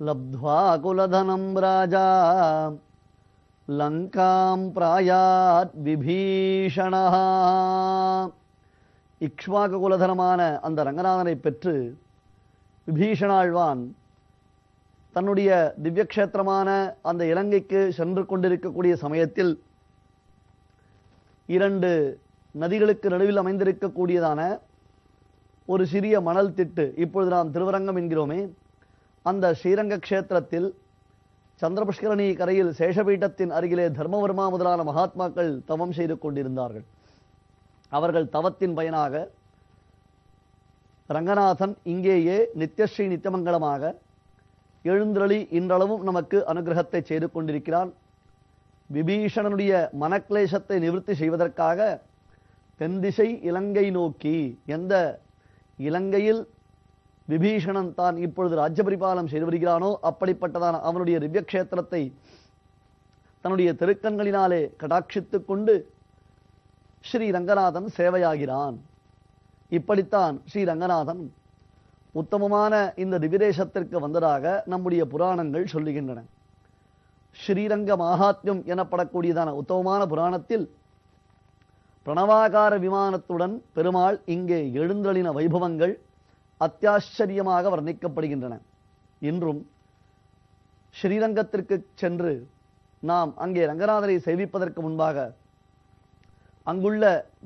லப்த்வா குலதனம் ராஜா லங்காம் பிராயாத் விபீஷணஹ. இக்ஷ்வாகு குலதனமான அந்த ரங்கநாதனை பெற்று விபீஷணாழ்வான் தன்னுடைய திவ்யக்ஷேத்திரமான அந்த இலங்கைக்கு சென்று கொண்டிருக்கக்கூடிய சமயத்தில் இரண்டு நதிகளுக்கு நடுவில் அமைந்திருக்கக்கூடியதான ஒரு சிறிய மணல் திட்டு, இப்பொழுது நாம் திருவரங்கம் என்கிறோமே, அந்த ஸ்ரீரங்க க்ஷேத்திரத்தில் சந்திரபுஷ்கரணி கரையில் சேஷபீட்டத்தின் அருகிலே தர்மவர்மா முதலான மகாத்மாக்கள் தவம் செய்து கொண்டிருந்தார்கள். அவர்கள் தவத்தின் பயனாக ரங்கநாதன் இங்கேயே நித்யஸ்ரீ நித்தியமங்கலமாக எழுந்தருளி இன்றளவும் நமக்கு அனுகிரகத்தை செய்து கொண்டிருக்கிறான். விபீஷணனுடைய மனக்லேசத்தை நிவர்த்தி செய்வதற்காக தென்திசை இலங்கை நோக்கி, எந்த இலங்கையில் விபீஷணன் தான் இப்பொழுது ராஜ்ய பரிபாலனம் செய்து வருகிறானோ அப்படிப்பட்டதான அவனுடைய திவ்யக்ஷேத்திரத்தை தன்னுடைய திருக்கண்களினாலே கடாட்சித்துக் கொண்டு ஸ்ரீ ரங்கநாதன் சேவையாகிறான். இப்படித்தான் ஸ்ரீ ரங்கநாதன் உத்தமமான இந்த திவ்யதேசத்திற்கு வந்ததாக நம்முடைய புராணங்கள் சொல்லுகின்றன. ஸ்ரீரங்க மகாத்மியம் எனப்படக்கூடியதான உத்தமமான புராணத்தில் பிரணவாகார விமானத்துடன் பெருமாள் இங்கே எழுந்தருளின வைபவங்கள் அத்தியாச்சரியமாக வர்ணிக்கப்படுகின்றன. இன்றும் ஸ்ரீரங்கத்திற்கு சென்று நாம் அங்கே ரங்கநாதரை சேவிப்பதற்கு முன்பாக அங்குள்ள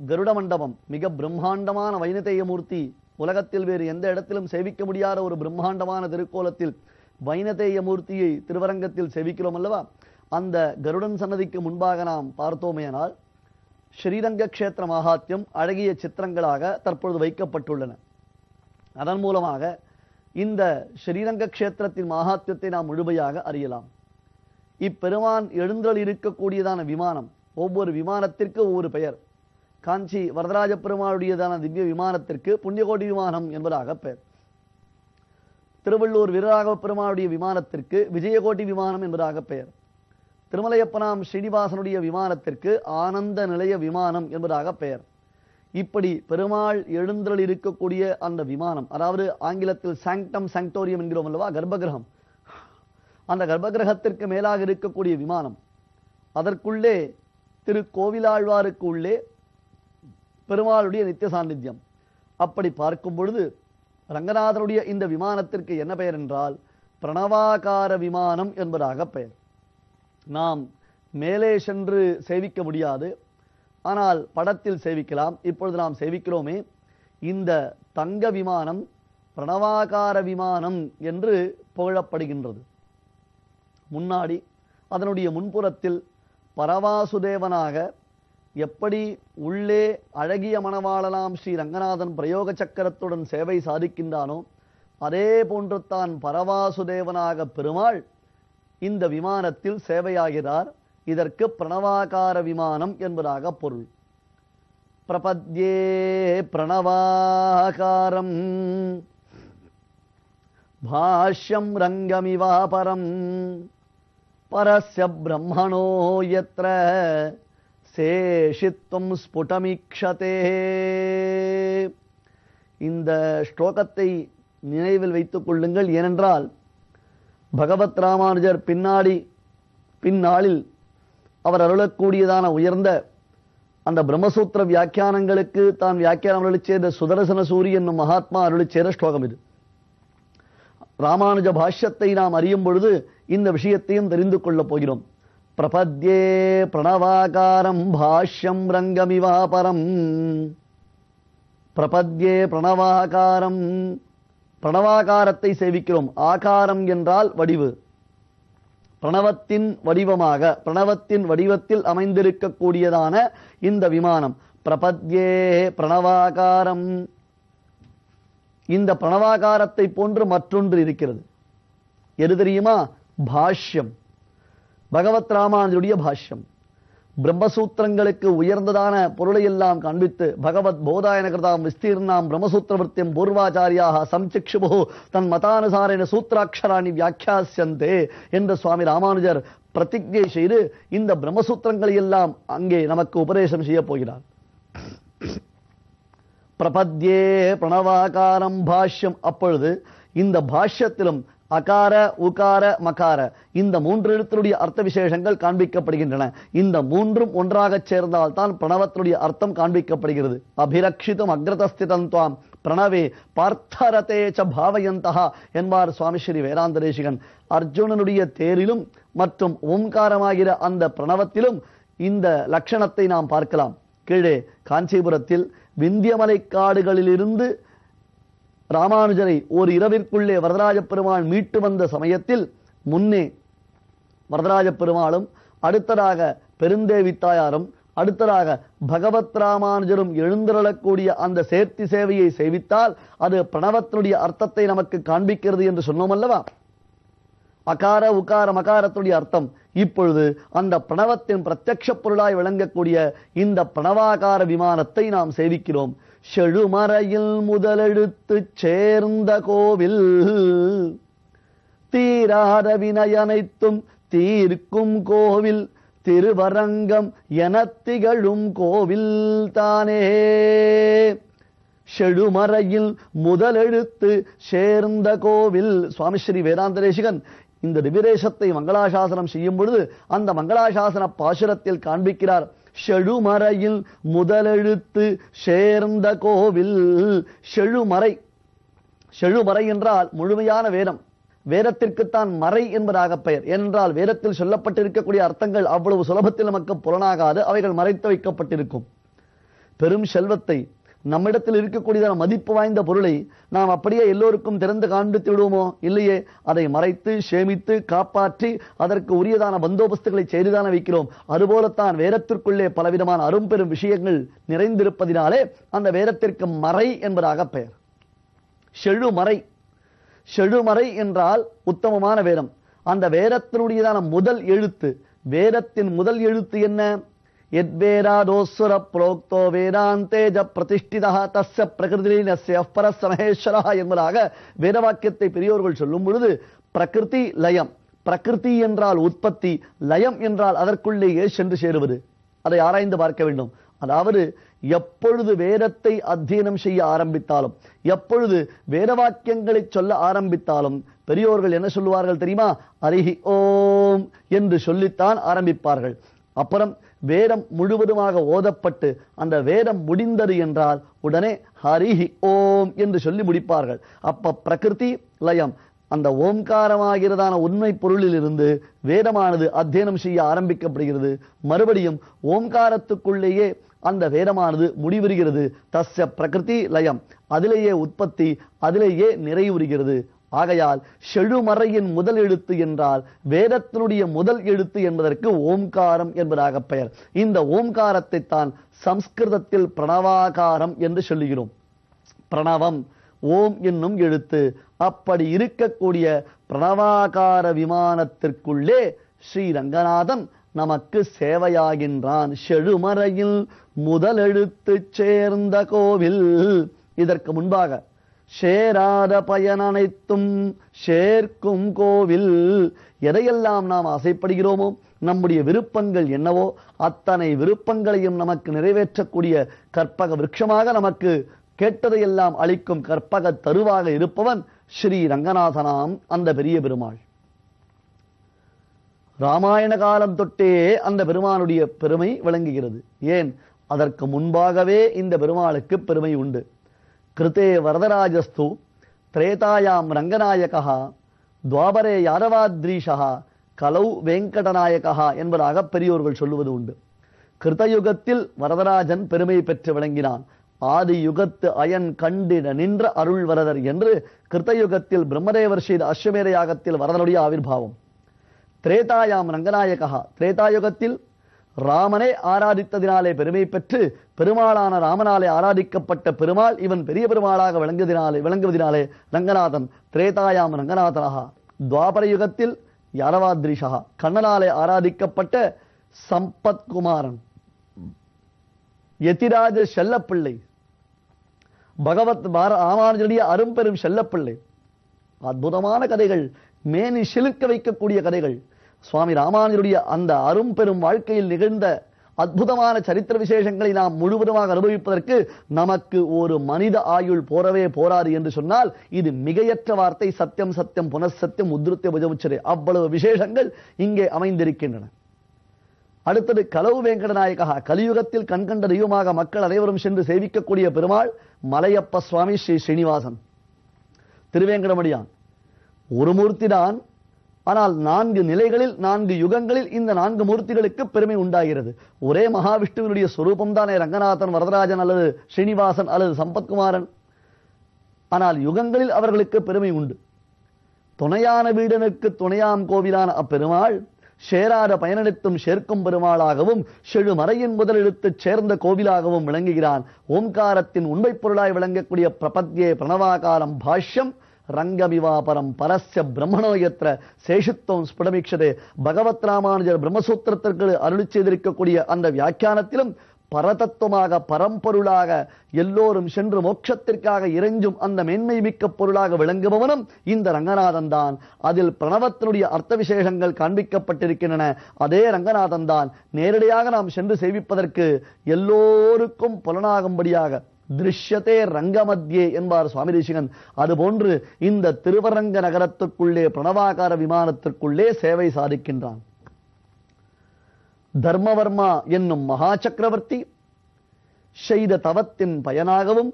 கருட மண்டபம், மிக பிரம்மாண்டமான வைனதேயமூர்த்தி, உலகத்தில் வேறு எந்த இடத்திலும் சேவிக்க முடியாத ஒரு பிரம்மாண்டமான திருக்கோலத்தில் வைனதேயமூர்த்தியை திருவரங்கத்தில் சேவிக்கிறோம் அல்லவா? அந்த கருடன் சன்னதிக்கு முன்பாக நாம் பார்த்தோமேனால் ஸ்ரீரங்க க்ஷேத்திர மகாத்மியம் அழகிய சித்திரங்களாக தற்பொழுது வைக்கப்பட்டுள்ளன. அதன் மூலமாக இந்த ஸ்ரீரங்க க்ஷேத்திரத்தின் மகாத்மியத்தை நாம் முழுமையாக அறியலாம். இப்பெருமான் எழுந்தருள் இருக்கக்கூடியதான விமானம், ஒவ்வொரு விமானத்திற்கு ஒவ்வொரு பெயர். காஞ்சி வரதராஜ பெருமாளுடையதான திவ்ய விமானத்திற்கு புண்ணியகோடி விமானம் என்பதாக பெயர். திருவள்ளூர் வீரராகவ பெருமாளுடைய விமானத்திற்கு விஜயகோட்டி விமானம் என்பதாக பெயர். திருமலையப்பனாம் ஸ்ரீனிவாசனுடைய விமானத்திற்கு ஆனந்த நிலைய விமானம் என்பதாக பெயர். இப்படி பெருமாள் எழுந்தருள் இருக்கக்கூடிய அந்த விமானம், அதாவது ஆங்கிலத்தில் சாங்டம் சாங்டோரியம் என்கிறோம் அல்லவா, கர்ப்பகிரகம், அந்த கர்ப்பகிரகத்திற்கு மேலாக இருக்கக்கூடிய விமானம், அதற்குள்ளே திரு கோவிலாழ்வாருக்கு உள்ளே பெருமாளுடைய நித்திய சாநித்தியம். அப்படி பார்க்கும் பொழுது ரங்கநாதனுடைய இந்த விமானத்திற்கு என்ன பெயர் என்றால் பிரணவாகார விமானம் என்பதாக பெயர். நாம் மேலே சென்று சேவிக்க முடியாது, ஆனால் படத்தில் சேவிக்கலாம். இப்பொழுது நாம் சேவிக்கிறோமே, இந்த தங்க விமானம் பிரணவாகார விமானம் என்று புகழப்படுகின்றது. முன்னாடி அதனுடைய முன்புறத்தில் பரவாசுதேவனாக எப்படி உள்ளே அழகிய மணவாளனாம் ஸ்ரீ ரங்கநாதன் பிரயோக சக்கரத்துடன் சேவை சாதிக்கின்றானோ அதே போன்று தான் பரவாசுதேவனாக பெருமாள் இந்த விமானத்தில் சேவையாகிறார். இதற்கு பிரணவாகார விமானம் என்பதாக பொருள். பிரபத்யே பிரணவாகாரம் பாஷ்யம் ரங்கமிவாபரம் பரஸ்ய பிரம்மணோ யத்ர சேஷித்வம் ஸ்புடமீக்ஷதே. இந்த ஸ்லோகத்தை நினைவில் வைத்துக் கொள்ளுங்கள். ஏனென்றால் பகவத் ராமானுஜர் பின்னாளில் அவர் அருளக்கூடியதான உயர்ந்த அந்த பிரம்மசூத்திர வியாக்கியானங்களுக்கு தான் வியாக்கியானம் அருளி செய்த சுதர்சன சூரி என்னும் மகாத்மா அருளி செய்த ஸ்லோகம் இது. ராமானுஜ பாஷ்யத்தை நாம் அறியும் பொழுது இந்த விஷயத்தையும் தெரிந்து கொள்ளப் போகிறோம். பிரபத்யே பிரணவாகாரம் பாஷ்யம் ரங்கமிவாபரம். பிரபத்யே பிரணவாகாரம், பிரணவாகாரத்தை சேவிக்கிறோம். ஆகாரம் என்றால் வடிவு, பிரணவத்தின் வடிவமாக, பிரணவத்தின் வடிவத்தில் அமைந்திருக்கக்கூடியதான இந்த விமானம் பிரபத்யே பிரணவாகாரம். இந்த பிரணவாகாரத்தை போன்று மற்றொன்று இருக்கிறது. எது தெரியுமா? பாஷ்யம், பகவத் ராமானுஜருடைய பாஷ்யம். பிரம்மசூத்திரங்களுக்கு உயர்ந்ததான பொருளை எல்லாம் காண்பித்து பகவத் போதாயன கிருதாம் விஸ்தீர்ணாம் பிரம்மசூத்திரவர்த்தியம் பூர்வாச்சாரியாக சம்சிக்ஷுபு தன் மதானுசாரேன சூத்திராட்சராணி வியாக்கியாஸ்யந்தே என்று சுவாமி ராமானுஜர் பிரதிஜை செய்து இந்த பிரம்மசூத்திரங்களை எல்லாம் அங்கே நமக்கு உபதேசம் செய்ய போகிறார். பிரபத்யே பிரணவாகாரம் பாஷ்யம். அப்பொழுது இந்த பாஷ்யத்திலும் அகார உகார மகார இந்த மூன்று எழுத்தினுடைய அர்த்த விசேஷங்கள் காண்பிக்கப்படுகின்றன. இந்த மூன்றும் ஒன்றாக சேர்ந்தால் தான் பிரணவத்தினுடைய அர்த்தம் காண்பிக்கப்படுகிறது. அபிரக்ஷிதும் அக்ரதஸ்திதம் துவாம் பிரணவே பார்த்தரதேச்ச பாவயந்தஹா என்பார் சுவாமி ஸ்ரீ வேதாந்த தேசிகன். அர்ஜுனனுடைய தேரிலும் மற்றும் ஓம்காரமாகிற அந்த பிரணவத்திலும் இந்த லட்சணத்தை நாம் பார்க்கலாம். கீழே காஞ்சிபுரத்தில் விந்தியமலை காடுகளிலிருந்து ராமானுஜரை ஒரு இரவிற்குள்ளே வரதராஜ பெருமாள் மீட்டு வந்த சமயத்தில் முன்னே வரதராஜ பெருமாளும் அடுத்ததாக பெருந்தேவி தாயாரும் அடுத்ததாக பகவத் ராமானுஜரும் எழுந்தருளக்கூடிய அந்த சேர்த்தி சேவையை சேவித்தால் அது பிரணவத்தினுடைய அர்த்தத்தை நமக்கு காண்பிக்கிறது என்று சொன்னோம் அல்லவா? அகார உகார மகாரத்துடைய அர்த்தம் இப்பொழுது அந்த பிரணவத்தின் பிரத்யக்ஷ பொருளாய் விளங்கக்கூடிய இந்த பிரணவாகார விமானத்தை நாம் சேவிக்கிறோம். செழுமறையில் முதலெழுத்து சேர்ந்த கோவில் தீராத வினையனைத்தும் தீர்க்கும் கோவில் திருவரங்கம் என திகழும் கோவில் தானே. செழுமறையில் முதலெழுத்து சேர்ந்த கோவில். சுவாமி ஸ்ரீ வேதாந்த தேசிகன் இந்த திவிரேசத்தை மங்களாசாசனம் செய்யும் பொழுது அந்த மங்களாசாசன பாசுரத்தில் காண்பிக்கிறார். செழுமறையில் முதலெழுத்து சேர்ந்த கோவில். செழுமறை, செழுமறை என்றால் முழுமையான வேதம். வேதத்திற்குத்தான் மறை என்பதாக பெயர். ஏனென்றால் வேதத்தில் சொல்லப்பட்டிருக்கக்கூடிய அர்த்தங்கள் அவ்வளவு சுலபத்தில் நமக்கு புலனாகாது, அவைகள் மறைத்து வைக்கப்பட்டிருக்கும். பெரும் செல்வத்தை, நம்மிடத்தில் இருக்கக்கூடியதான மதிப்பு வாய்ந்த பொருளை நாம் அப்படியே எல்லோருக்கும் திறந்து காண்பித்து விடுவோமோ? இல்லையே. அதை மறைத்து சேமித்து காப்பாற்றி அதற்கு உரியதான பந்தோபஸ்துகளை செய்துதான வைக்கிறோம். அதுபோலத்தான் வேதத்திற்குள்ளே பலவிதமான அரும்பெரும் விஷயங்கள் நிறைந்திருப்பதினாலே அந்த வேதத்திற்கு மறை என்பதாக பெயர். செழுமறை, செழுமறை என்றால் உத்தமமான வேதம். அந்த வேதத்தினுடையதான முதல் எழுத்து, வேதத்தின் முதல் எழுத்து என்ன? எத்வேதாதோஸ்வர புரோக்தோ வேதாந்தேஜ பிரதிஷ்டிதா தஸ்ய பிரகிருதிலீனஸ்ய பரஸ்ய மகேஸ்வரஹ என்பதாக வேதவாக்கியத்தை பெரியோர்கள் சொல்லும் பொழுது பிரகிருதி லயம், பிரகிருதி என்றால் உற்பத்தி, லயம் என்றால் அதற்குள்ளேயே சென்று சேருவது. அதை ஆராய்ந்து பார்க்க வேண்டும். அதாவது எப்பொழுது வேதத்தை அத்தியனம் செய்ய ஆரம்பித்தாலும், எப்பொழுது வேதவாக்கியங்களை சொல்ல ஆரம்பித்தாலும் பெரியோர்கள் என்ன சொல்லுவார்கள் தெரியுமா? ஹரிஹி ஓம் என்று சொல்லித்தான் ஆரம்பிப்பார்கள். அப்புறம் வேதம் முழுவதுமாக ஓதப்பட்டு அந்த வேதம் முடிந்தது என்றால் உடனே ஹரிஹி ஓம் என்று சொல்லி முடிப்பார்கள். அப்ப பிரகிருதி லயம், அந்த ஓம்காரமாகிறதான உண்மை பொருளில் இருந்து வேதமானது அத்தியனம் செய்ய ஆரம்பிக்கப்படுகிறது. மறுபடியும் ஓம்காரத்துக்குள்ளேயே அந்த வேதமானது முடிவுறுகிறது. தஸ்ய பிரகிருதி லயம், அதிலேயே உற்பத்தி, அதிலேயே நிறைவுறுகிறது. ஆகையால் செழுமறையின் முதல் எழுத்து என்றால் வேதத்தினுடைய முதல் எழுத்து என்பதற்கு ஓம்காரம் என்பதாக பெயர். இந்த ஓம்காரத்தை தான் சம்ஸ்கிருதத்தில் பிரணவாகாரம் என்று சொல்லுகிறோம். பிரணவம் ஓம் என்னும் எழுத்து. அப்படி இருக்கக்கூடிய பிரணவாகார விமானத்திற்குள்ளே ஸ்ரீ ரங்கநாதன் நமக்கு சேவையாகின்றான். செழுமறையில் முதல் எழுத்து சேர்ந்த கோவில். இதற்கு முன்பாக சேராத பயன் அனைத்தும் சேர்க்கும் கோவில். எதையெல்லாம் நாம் ஆசைப்படுகிறோமோ, நம்முடைய விருப்பங்கள் என்னவோ அத்தனை விருப்பங்களையும் நமக்கு நிறைவேற்றக்கூடிய கற்பக விருட்சமாக, நமக்கு கேட்டதையெல்லாம் அளிக்கும் கற்பக தருவாக இருப்பவன் ஸ்ரீ ரங்கநாதனாம் அந்த பெரிய பெருமாள். ராமாயண காலம் தொட்டே அந்த பெருமானுடைய பெருமை விளங்குகிறது. ஏன்? அதற்கு முன்பாகவே இந்த பெருமாளுக்கு பெருமை உண்டு. கிருதே வரதராஜஸ்து திரேதாயாம் ரங்கநாயகா துவாபரே யாதவாத்ரீஷா கலௌ வெங்கடநாயகா என்பதாக பெரியோர்கள் சொல்லுவது உண்டு. கிருதயுகத்தில் வரதராஜன் பெருமை பெற்று விளங்கினான். ஆதி யுகத்து அயன் கண்டிட நின்ற அருள் வரதர் என்று கிருதயுகத்தில் பிரம்மதேவர் செய்த அஸ்வமேத யாகத்தில் வரதனுடைய ஆவிர்வாவம். திரேதாயாம் ரங்கநாயகா, திரேதாயுகத்தில் ராமனை ஆராதித்ததினாலே பெருமை பெற்று பெருமாளான ராமனாலே ஆராதிக்கப்பட்ட பெருமாள் இவன் பெரிய பெருமாளாக விளங்குவதினாலே ரங்கநாதன் திரேதாயாம் ரங்கநாதனாக. துவாபர யுகத்தில் யாதவாத்ரீஷா, கண்ணனாலே ஆராதிக்கப்பட்ட சம்பத்குமாரன், யதிராஜ செல்லப்பிள்ளை, பகவத் ராமானுஜனுடைய அரும்பெரும் செல்லப்பிள்ளை. அற்புதமான கதைகள், மேனி சிலுக்க வைக்கக்கூடிய கதைகள். சுவாமி ராமானுஜருடைய அந்த அரும்பெரும் வாழ்க்கையில் நிகழ்ந்த அற்புதமான சரித்திர விசேஷங்களை நாம் முழுவதுமாக அனுபவிப்பதற்கு நமக்கு ஒரு மனித ஆயுள் போரவே போராது என்று சொன்னால் இது மிகையற்ற வார்த்தை. சத்தியம் சத்தியம் புனசத்தியம் உத்ருத்திய புஜமுச்சரே. அவ்வளவு விசேஷங்கள் இங்கே அமைந்திருக்கின்றன. அடுத்தது கலவு வெங்கடநாயகா. கலியுகத்தில் கண்கண்ட தெய்வமாக மக்கள் அனைவரும் சென்று சேவிக்கக்கூடிய பெருமாள் மலையப்ப சுவாமி ஸ்ரீ ஸ்ரீனிவாசன் திருவேங்கடமடியான். ஒரு மூர்த்தி தான், ஆனால் 4 நிலைகளில் 4 யுகங்களில் இந்த 4 மூர்த்திகளுக்கு பெருமை உண்டாகிறது. ஒரே மகாவிஷ்ணுவினுடைய சொரூபம் தானே ரங்கநாதன், வரதராஜன் அல்லது ஸ்ரீனிவாசன் அல்லது சம்பத்குமாரன். ஆனால் யுகங்களில் அவர்களுக்கு பெருமை உண்டு. துணையான வீடனுக்கு துணையாம் கோவிலான அப்பெருமாள் சேராத பயனெடுத்தும் சேர்க்கும் பெருமாளாகவும் செழுமறையின் முதலெடுத்து சேர்ந்த கோவிலாகவும் விளங்குகிறான். ஓம்காரத்தின் உண்மை பொருளாய் விளங்கக்கூடிய பிரபத்யே பிரணவாகாரம் பாஷ்யம் ரங்கமிவாபரம் பரஸ்ய பிரம்மணோயத்திர சேஷித்துவம் ஸ்புடமிக்ஷதே. பகவத் ராமானுஜர் பிரம்மசூத்திரத்திற்கு அருளி செய்திருக்கக்கூடிய அந்த வியாக்கியானத்திலும் பரதத்துவமாக பரம்பொருளாக எல்லோரும் சென்று மோட்சத்திற்காக இறைஞ்சும் அந்த மேன்மை மிக்க பொருளாக விளங்குபவனும் இந்த ரங்கநாதன் தான். அதில் பிரணவத்தினுடைய அர்த்த விசேஷங்கள் காண்பிக்கப்பட்டிருக்கின்றன. அதே ரங்கநாதன் தான் நேரடியாக நாம் சென்று சேவிப்பதற்கு எல்லோருக்கும் புலனாகும்படியாக திருஷ்யத்தே ரங்கமத்தியே என்பார் சுவாமி தேசிகன். அதுபோன்று இந்த திருவரங்க நகரத்திற்குள்ளே பிரணவாகார விமானத்திற்குள்ளே சேவை சாதிக்கின்றான். தர்மவர்மா என்னும் மகா சக்கரவர்த்தி செய்த தவத்தின் பயனாகவும்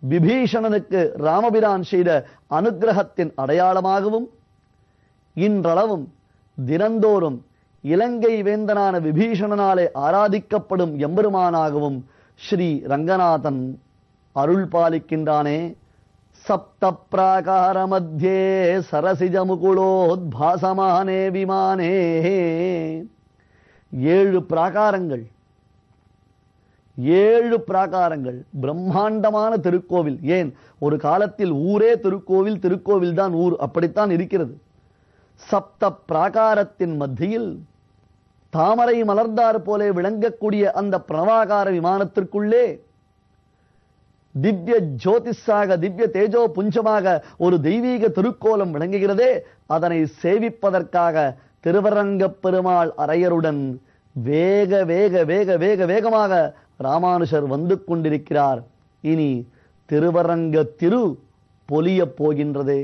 விபீஷணனுக்கு ராமபிரான் செய்த அனுகிரகத்தின் அடையாளமாகவும் இன்றளவும் தினந்தோறும் இலங்கை வேந்தனான விபீஷணனாலே ஆராதிக்கப்படும் எம்பெருமானாகவும் ஸ்ரீ ரங்கநாதன் அருள் பாலிக்கின்றானே. சப்த பிராகார மத்தியே சரசிஜ முகுளோத்பாசமானே விமானே. 7 பிராகாரங்கள், 7 பிராகாரங்கள், பிரம்மாண்டமான திருக்கோவில். ஏன், ஒரு காலத்தில் ஊரே திருக்கோவில், திருக்கோவில் தான் ஊர், அப்படித்தான் இருக்கிறது. சப்த பிராகாரத்தின் மத்தியில் தாமரை மலர்ந்தார் போலே விளங்கக்கூடிய அந்த பிரணவாகார விமானத்திற்குள்ளே திவ்ய ஜோதிஷாக திவ்ய தேஜோ புஞ்சமாக ஒரு தெய்வீக திருக்கோலம் விளங்குகிறதே. அதனை சேவிப்பதற்காக திருவரங்கப் பெருமாள் அரையருடன் வேக வேக வேக வேக வேகமாக ராமானுஷர் வந்து கொண்டிருக்கிறார். இனி திருவரங்க திரு பொலியப் போகின்றதே.